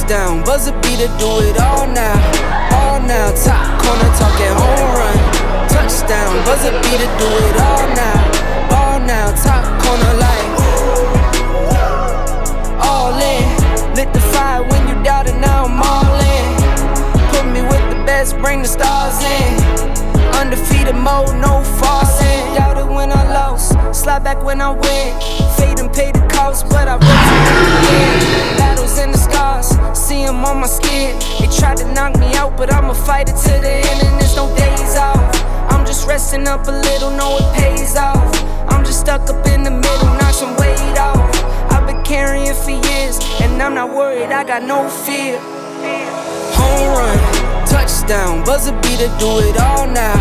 Touchdown, buzzer beater, do it all now. All now, top corner talking home run. Touchdown, buzzer beater, do it all now. All now, top corner like all in. Lit the fire when you doubted, now I'm all in. Put me with the best, bring the stars in. Undefeated mode, no falsing. Doubted when I lost, slide back when I win. Fade and pay the cost, but I rose to the end. Battles and the scars, see them on my skin. They tried to knock me out, but I'ma fight it to the end. And there's no days off. I'm just resting up a little, know it pays off. I'm just stuck up in the middle, knock some weight off. I've been carrying for years, and I'm not worried, I got no fear. Home run, touchdown, buzzer beater, do it all now.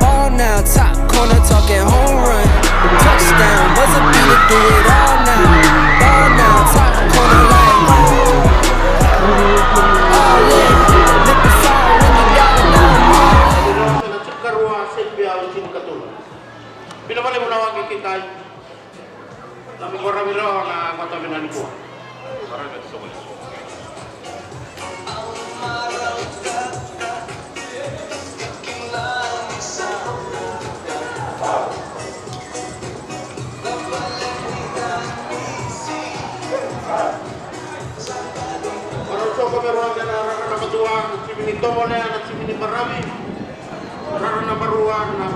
All now, top corner talking home run. Touchdown, buzzer beater, do it all now. All now, top corner like all in. Lit the fire when you got it now. Bila mo nawagi kita kami Baravi na katabinan ko. Baravi Tovolea. Meron na nakatuwang si Tovolea at si Baravi. Meron na baruan na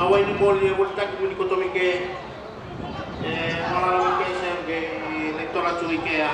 away ni bol ye wol tak ni ko to mi ke malala ke se ke lectora chui ke a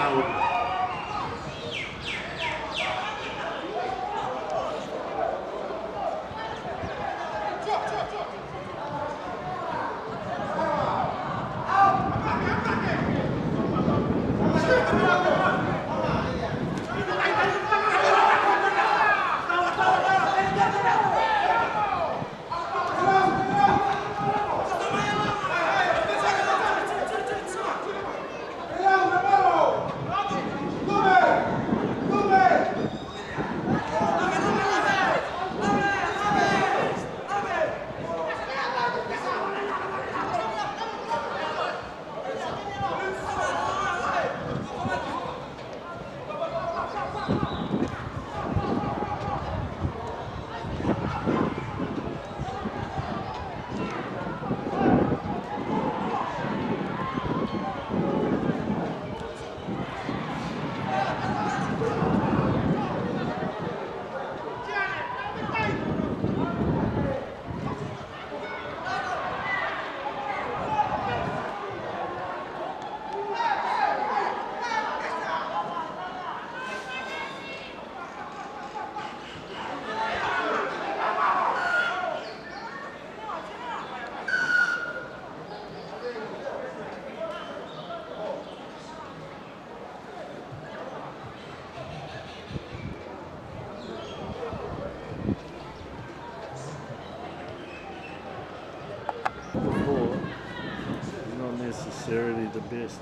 necessarily the best.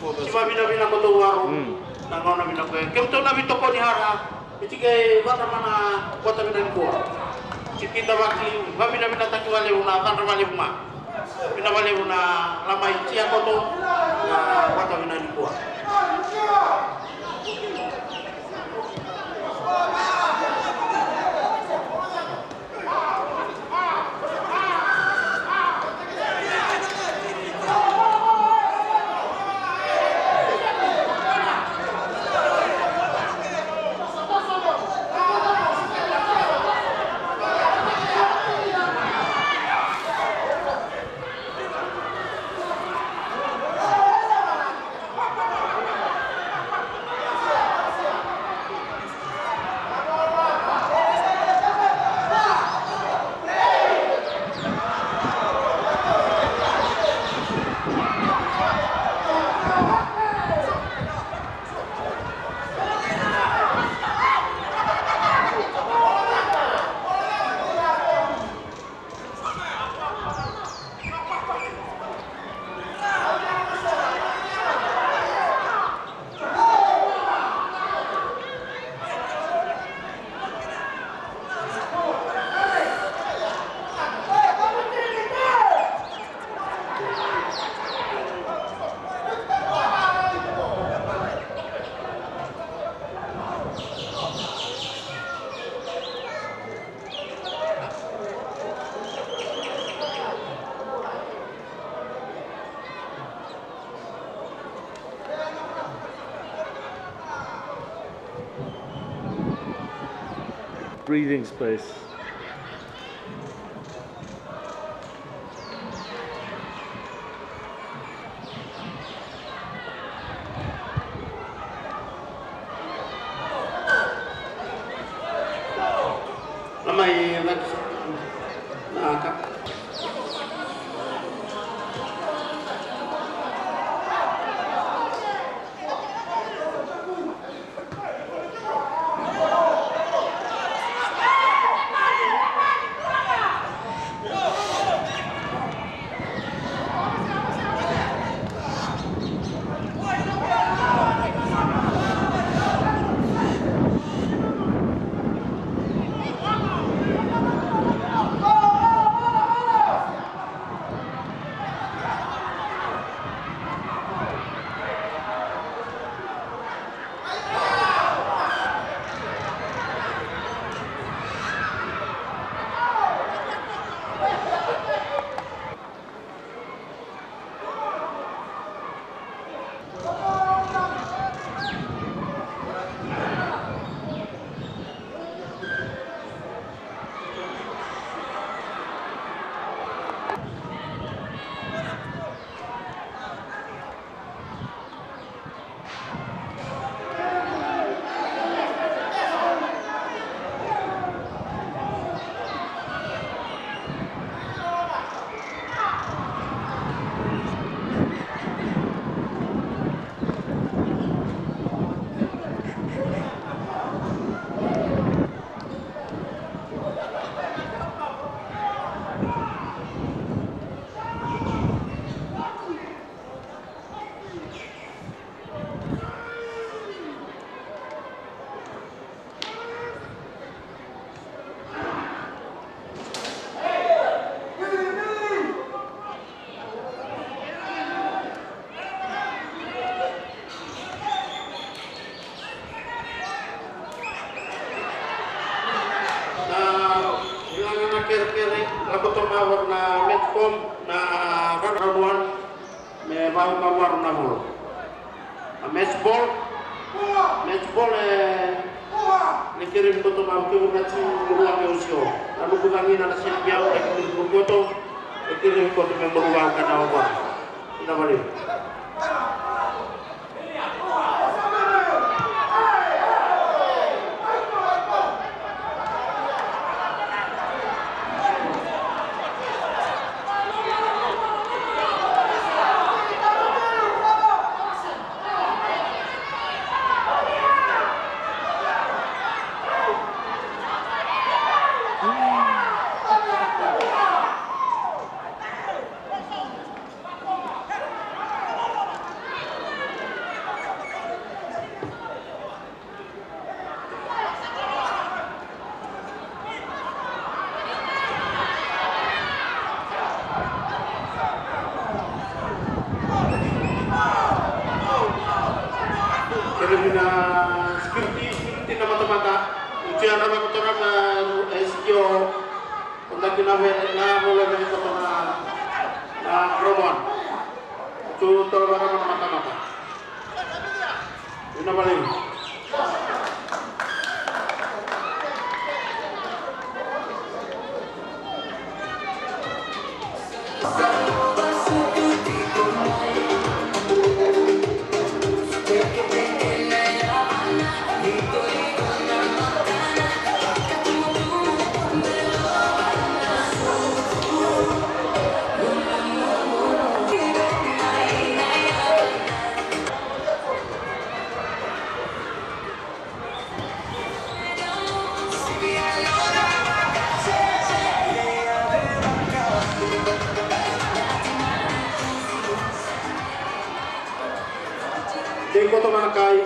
Cuma bina-bina ko to waro. Nangaw na bina ko. Kaya to na bito ko ni Hara. Ichike bata mana kota bina ko. Cikita wakli, bina-bina taki wale una kan wale uma. Bina wale una lama ichi ako to na kota bina ko. Breathing space. Lamay nakaka. Kira-kira lagu tumawar na netball na ragawan may mawar na mo. Netball nikirim ko tumawar ko na si Ruang Yosio. Lalu bugangin na si Biao ay kumpulto nikirim ko tumawar Ruang ka na ako. Ina balik. Kelemina security na mata-mata. Ujian na kotoran na SGO untuk na mulai dari kotoran na Roman. Itu tolong mata-mata. Ini balik. Tengok tu mana kai.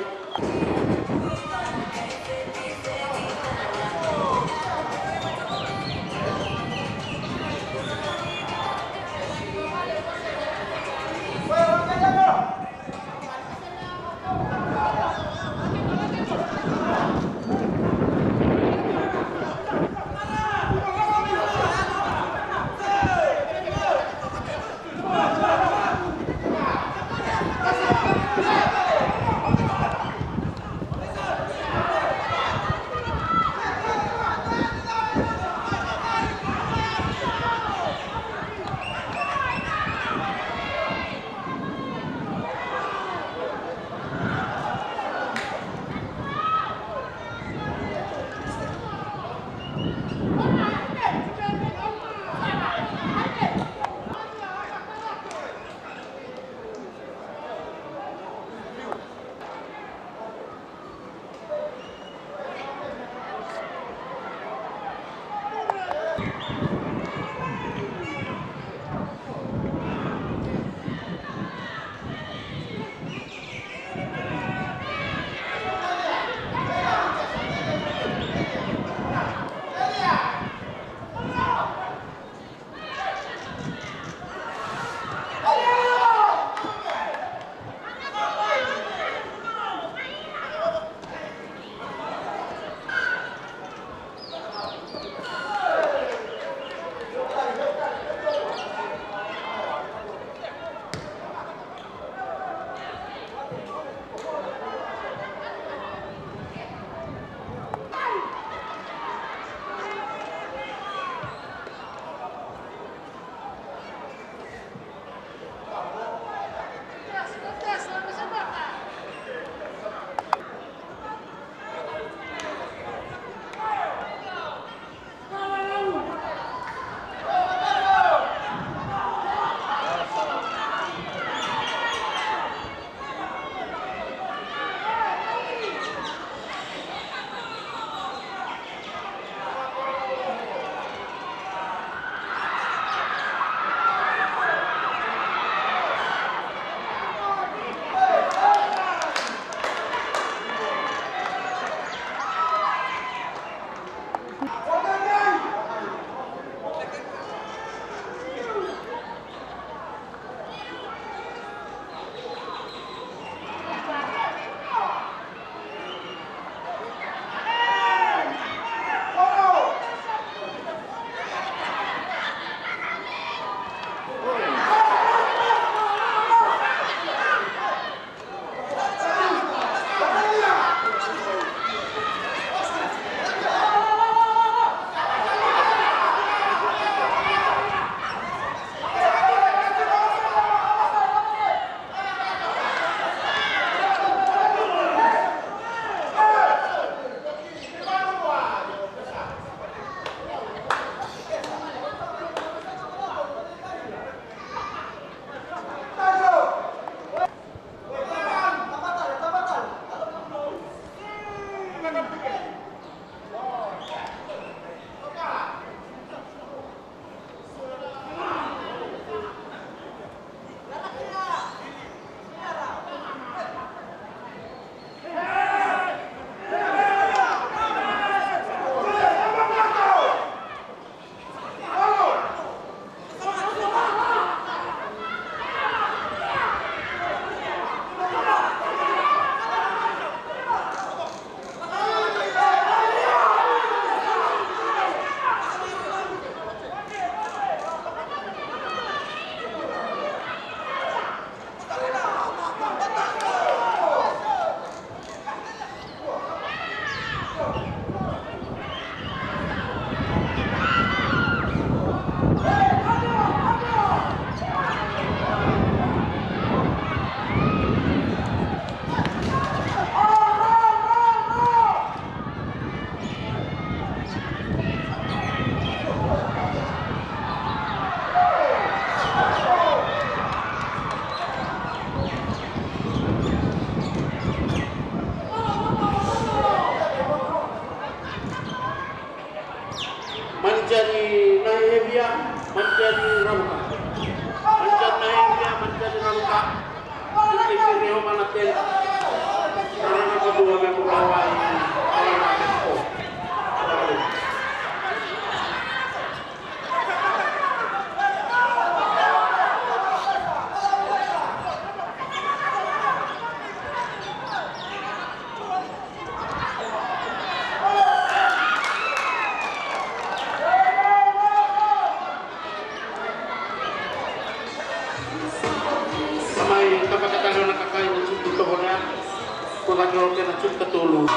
Sigatoka.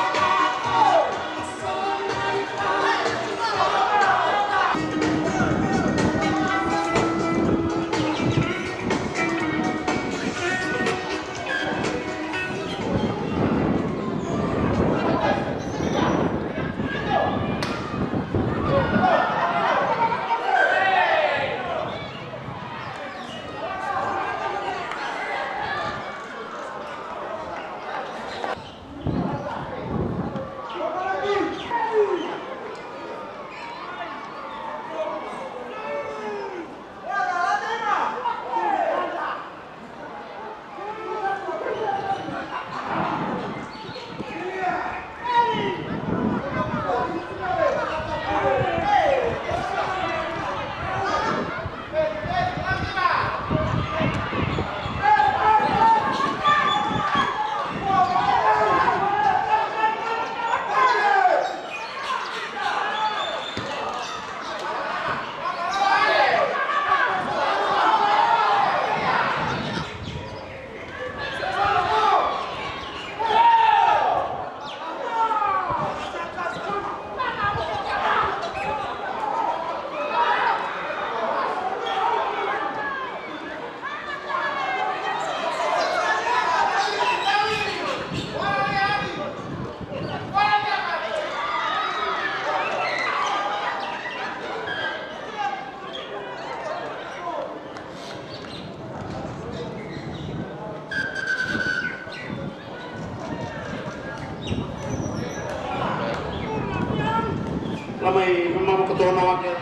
Lamay memang ketua wakil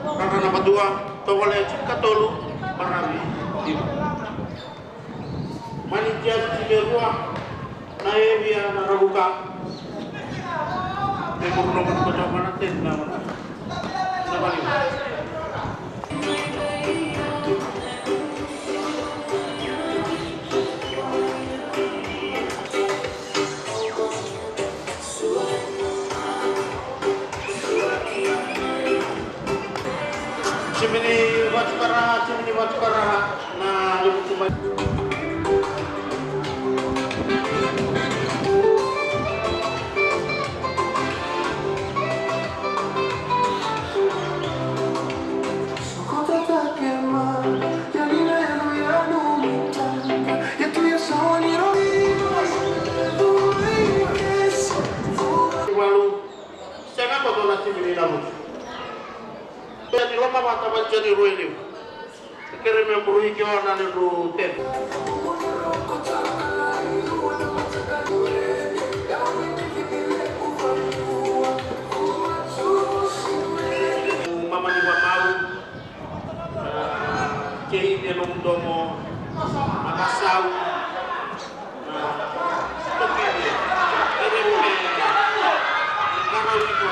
karena nama dua Tovolea Sigatoka Baravi. Manitia Sigerua Naevia Nadroga Rugby nomor kecoba natin nama. Cimini Watukara na lubuk cuma. Walu, saya nggak tahu nanti cimini namun. Jadi lama mata baca di ruang ini. Sekarang yang beruhi kawan ada lu ten. Mama ni buat mau. Kei dia nungdomo, makasau. Tapi ini bukan karena itu.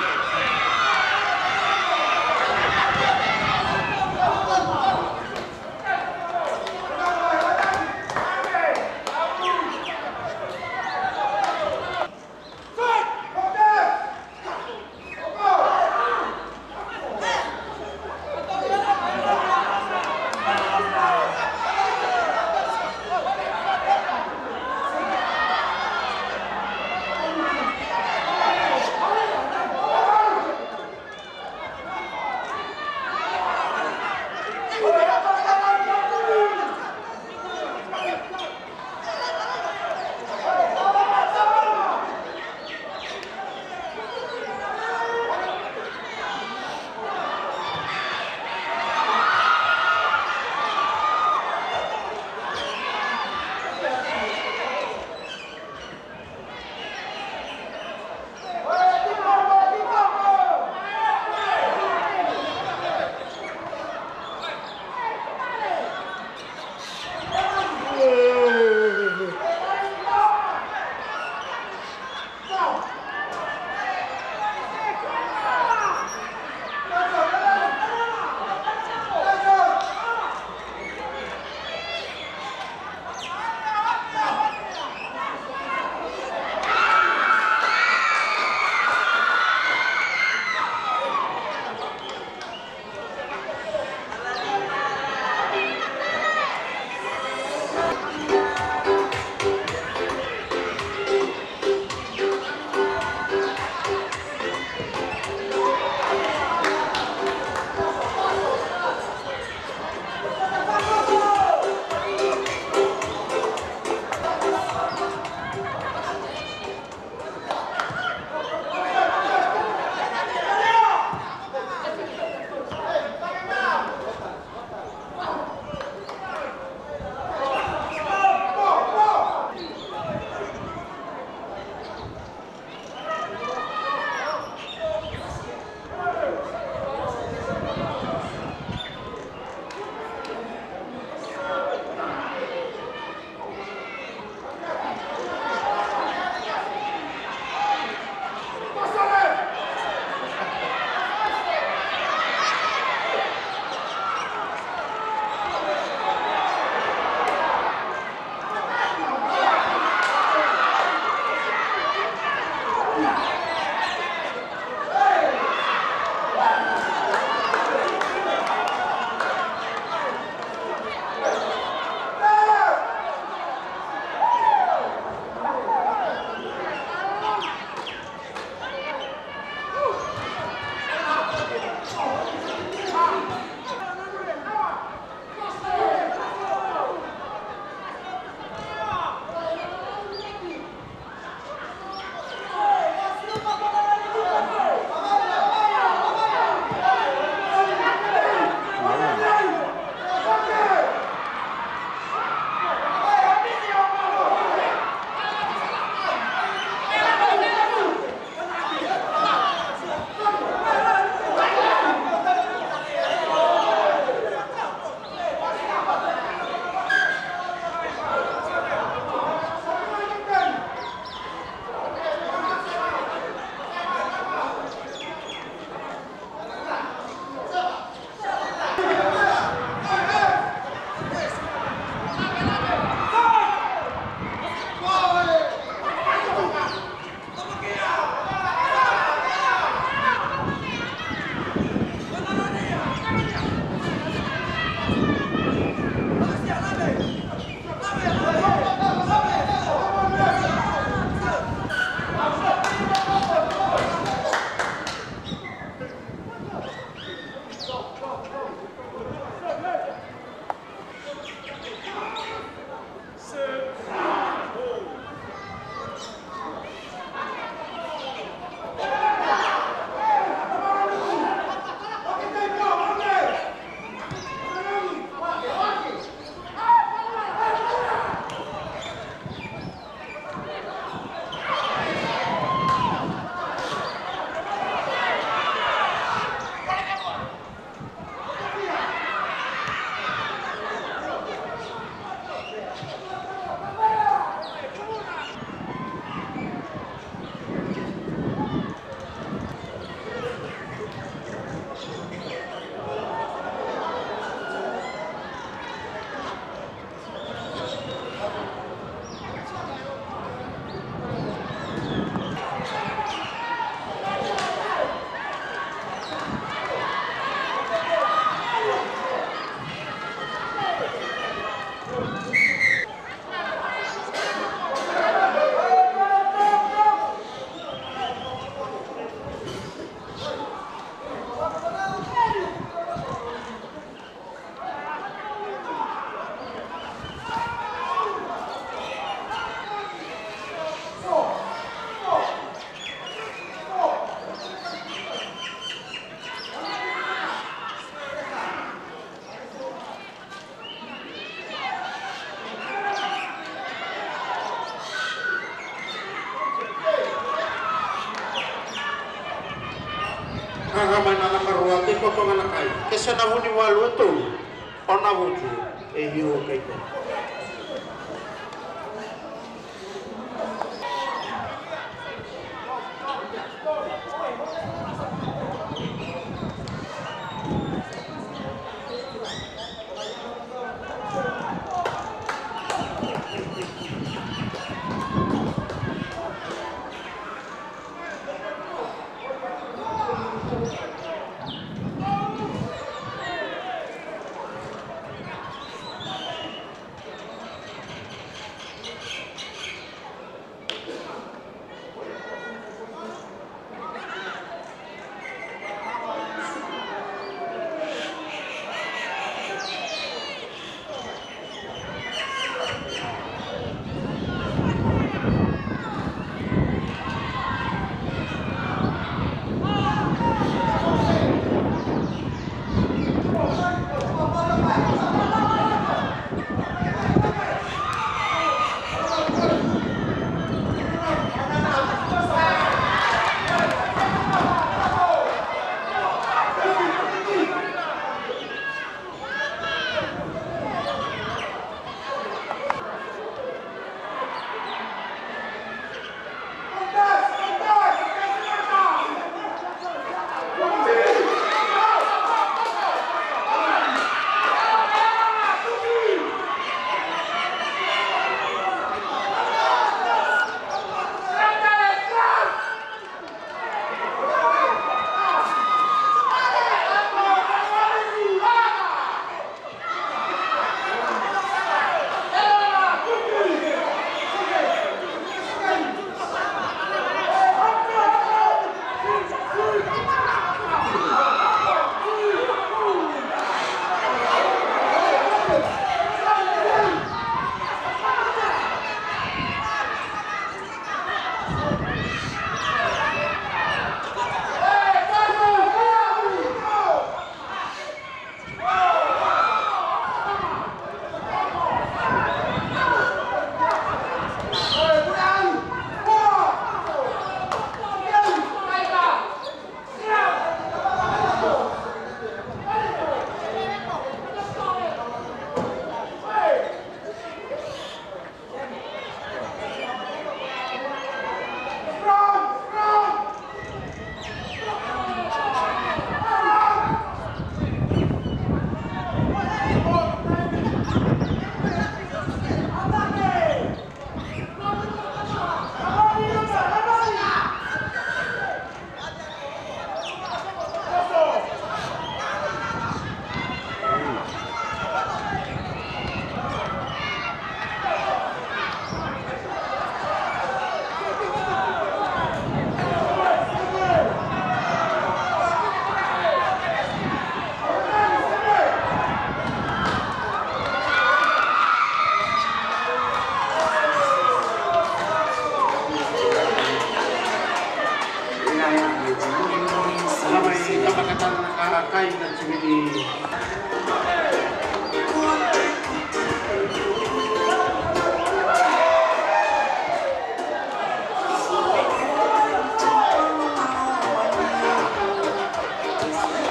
nakakamay na nakarua, tiko to nga nakay. Kasi nahuni walo ito, o nahuti, hiyo kay ito.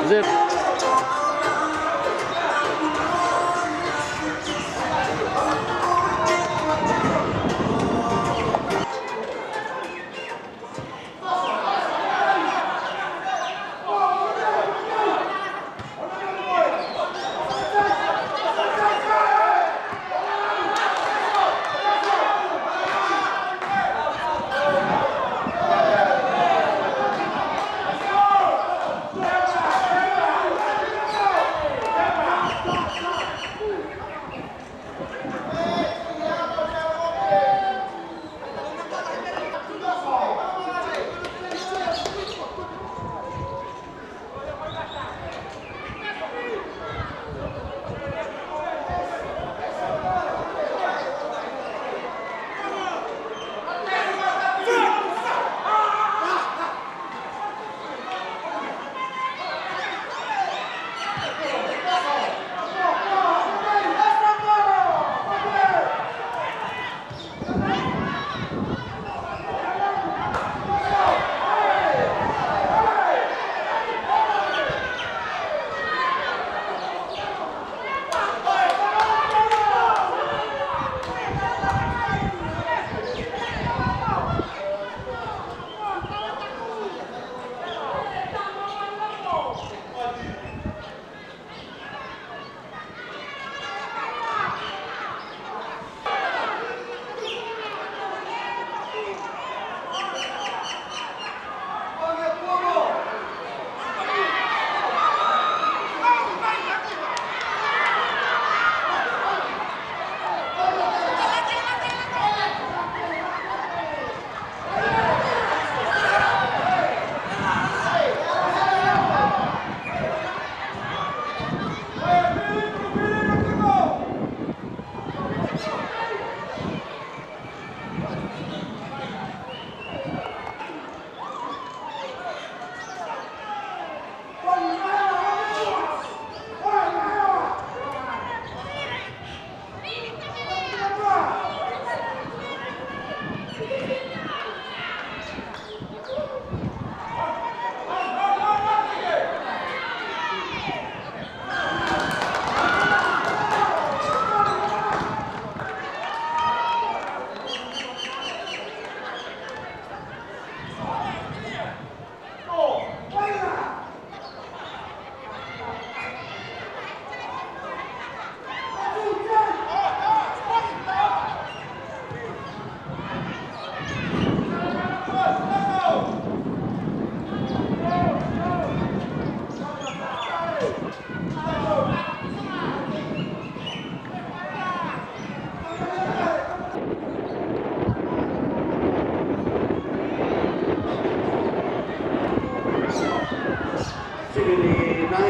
Zip.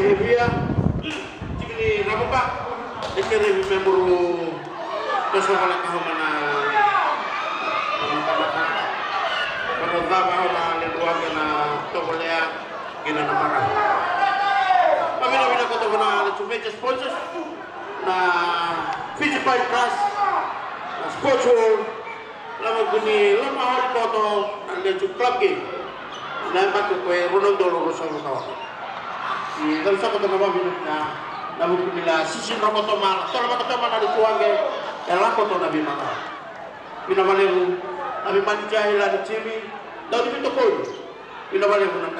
hevia tikini Lawaqa ekere memuru Tovolea kahomana Baravi na Nadroga na Tovolea gina na Baravi. Pamina ko to na major sponsors na Fiji Plus na Sports World lama guni lama hal ko to ang club game na bakit ko Ronaldo Rosso ko. Dahil sa kata nama minum na mungkin bila sisi rokok to mal, to rokok to mal ada tuange, elah ko to nabi maka. Minamaleru nabi mandi jahil ada cemi, dah di pintu koi. Minamaleru nak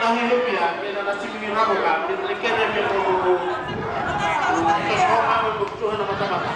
mahihipia, kaya na simili ramo ka, nililikere niyo kung tos ko kami buktuhan na mata-mata.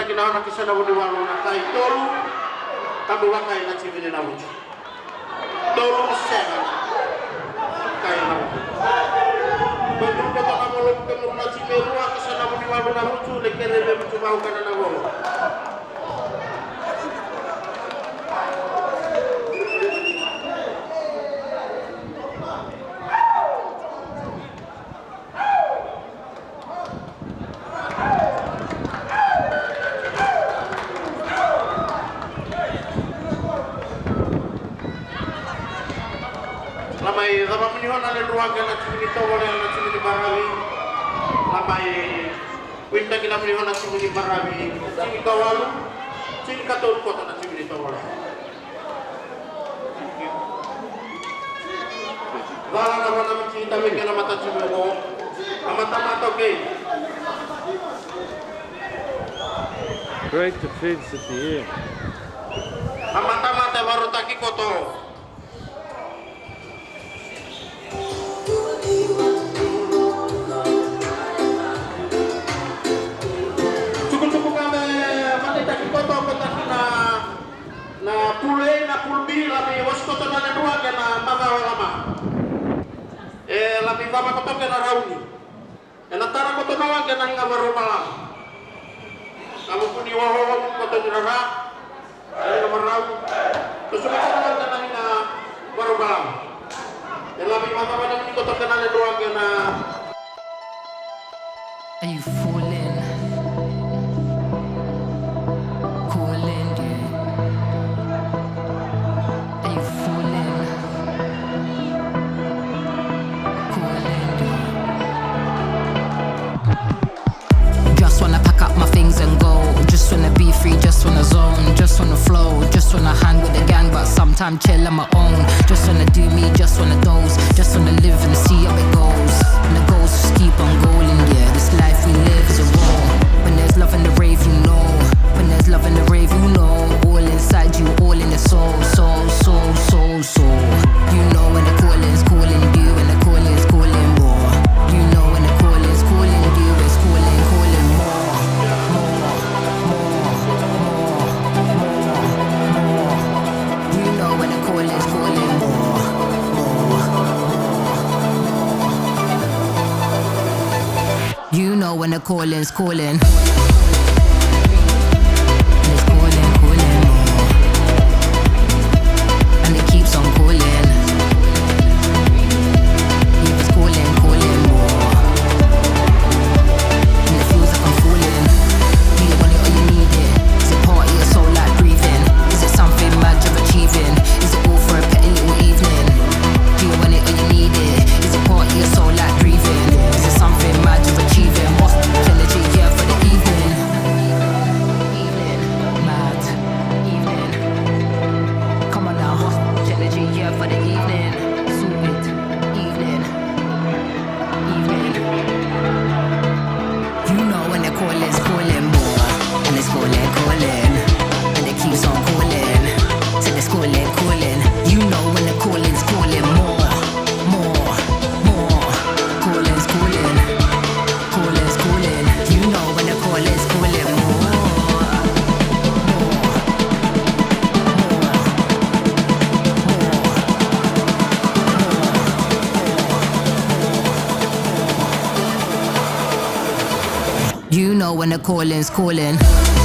Kinaona kisa na wuni walo na kai tolu tabu wakai na chimini na wuchu tolu sega kai na wuchu betul kota na molom kemur na chimini wa kisa na wuni walo na wuchu lekere be wuchu bau kana na wolo Lamai sama menihon ale ruaga na chimini Tovolea na chimini Baravi. Lamai winda kila menihon na chimini Baravi. Chini kawalu, chini katolu kota na chimini Tovolea. Wala na wana mchita wike na mata chimini ko. Mata okay. Great defense at the end. Mata warutaki koto. Na pulei na pulbi labi waskoto na nedua na mama lama labi baba koto na rauni na tara koto na wage na ngamaru malam kamu puni waho koto ni ra na marau to suka na wage na ngamaru malam labi mama wana ni koto na nedua na. Are you falling? Calling you. Are you falling? Calling you. Just wanna pack up my things and go. Just wanna be free, just wanna zone. Just wanna flow, just wanna hang with the gang. But sometimes chill on my own. Just wanna do me, just wanna doze. Just wanna live and see how it goes. And the goals just keep on going, yeah. This life we live is a roll. When there's love in the rave, you know. When there's love in the rave, you know. All inside you, all in the soul, soul, soul, soul, soul. You know when the calling's calling you, and the calling's calling more. You know when the calling's calling you, it's calling, calling more, more, more, more, more. You know when the calling's calling more, more, more. You know when the calling's calling. It's calling, calling more. And it keeps on calling. Yeah, it's calling, calling more. And it feels like I'm falling. Do you want it or you need it? Is it part of your soul like breathing? Is it something mad you're achieving? Is it all for a petty little evening? Do you want it or you need it? Is it part of your soul like breathing? Is it something mad you're achieving? What's the energy here for the evening? Evening, mad, evening. Come on now, what's the energy here for the evening? Sweet, evening, evening. You know when the calling's calling more, and it's calling, calling, and it keeps on calling, till it's calling, calling. You know when the calling's calling more, more, more. Calling's calling, calling's calling. You know when the calling's calling more, more, more, more. know when the calling's calling.